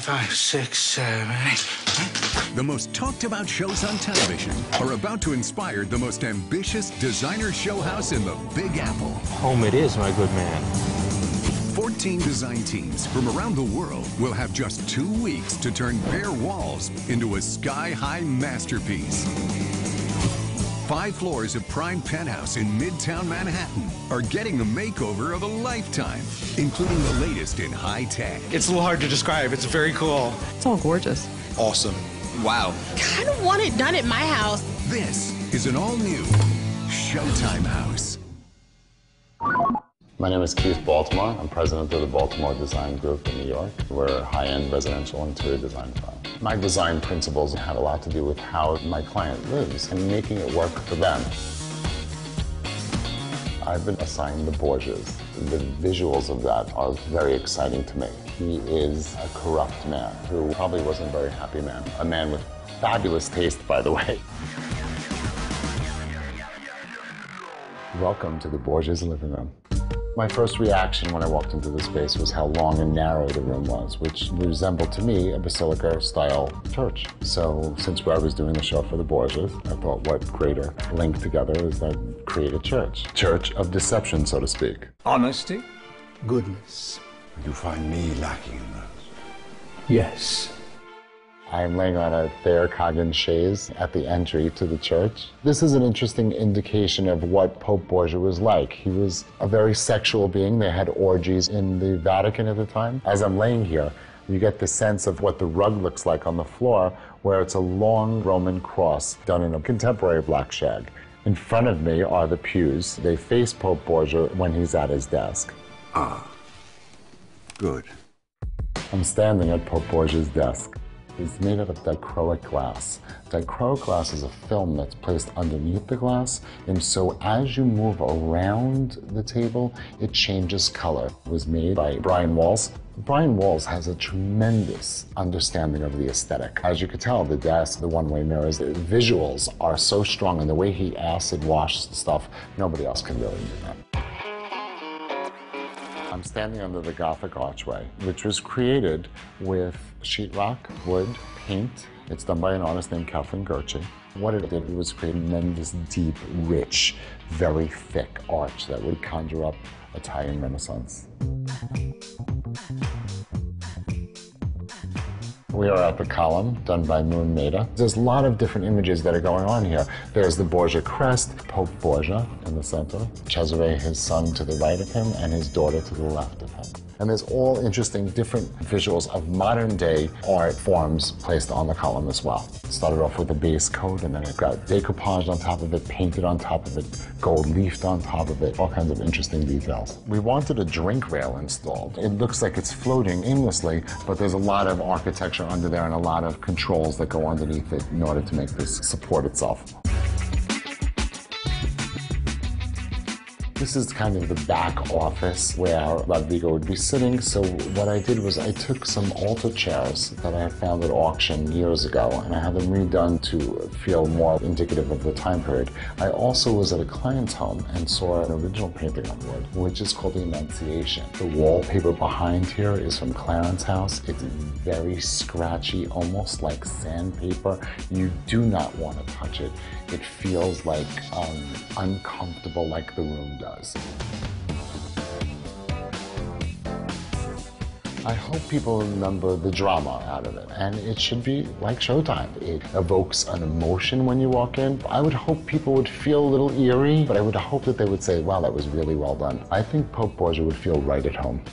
5, 6, 7, 8. The most talked about shows on television are about to inspire the most ambitious designer show house in the Big Apple. Home it is, my good man. 14 design teams from around the world will have just 2 weeks to turn bare walls into a sky-high masterpiece. 5 floors of prime penthouse in Midtown Manhattan are getting the makeover of a lifetime, including the latest in high tech. It's a little hard to describe. It's very cool. It's all gorgeous. Awesome. Wow. Kind of want it done at my house. This is an all-new Showtime house. My name is Keith Baltimore. I'm president of the Baltimore Design Group in New York. We're a high-end residential interior design firm. My design principles have a lot to do with how my client lives and making it work for them. I've been assigned the Borgias. The visuals of that are very exciting to me. He is a corrupt man who probably wasn't a very happy man. A man with fabulous taste, by the way. Welcome to the Borgias living room. My first reaction when I walked into the space was how long and narrow the room was, which resembled to me a basilica-style church. So since I was doing the show for the Borgias, I thought what greater link together is than create a church. Church of deception, so to speak. Honesty, goodness. You find me lacking in those? Yes. I'm laying on a Thayer Kagan chaise at the entry to the church. This is an interesting indication of what Pope Borgia was like. He was a very sexual being. They had orgies in the Vatican at the time. As I'm laying here, you get the sense of what the rug looks like on the floor, where it's a long Roman cross done in a contemporary black shag. In front of me are the pews. They face Pope Borgia when he's at his desk. Ah, good. I'm standing at Pope Borgia's desk. It's made out of dichroic glass. Dichroic glass is a film that's placed underneath the glass, and so as you move around the table, it changes color. It was made by Brian Walls. Brian Walls has a tremendous understanding of the aesthetic. As you could tell, the desk, the one-way mirrors, the visuals are so strong, and the way he acid washed stuff, nobody else can really do that. I'm standing under the Gothic archway, which was created with sheetrock, wood, paint. It's done by an artist named Catherine Gertschy. What it did was create a tremendous, deep, rich, very thick arch that would conjure up Italian Renaissance. We are at the column, done by Moon Maida. There's a lot of different images that are going on here. There's the Borgia crest, Pope Borgia in the center, Cesare, his son, to the right of him, and his daughter to the left of him. And there's all interesting different visuals of modern day art forms placed on the column as well. It started off with a base coat, and then it got decoupaged on top of it, painted on top of it, gold leafed on top of it, all kinds of interesting details. We wanted a drink rail installed. It looks like it's floating aimlessly, but there's a lot of architecture under there and a lot of controls that go underneath it in order to make this support itself. This is kind of the back office where Rodrigo would be sitting. So what I did was I took some altar chairs that I found at auction years ago, and I had them redone to feel more indicative of the time period. I also was at a client's home and saw an original painting on wood, which is called the Annunciation. The wallpaper behind here is from Clarence House. It's very scratchy, almost like sandpaper. You do not want to touch it. It feels like uncomfortable, like the room does. I hope people remember the drama out of it, and it should be like Showtime. It evokes an emotion when you walk in. I would hope people would feel a little eerie, but I would hope that they would say, wow, that was really well done. I think Pope Borgia would feel right at home.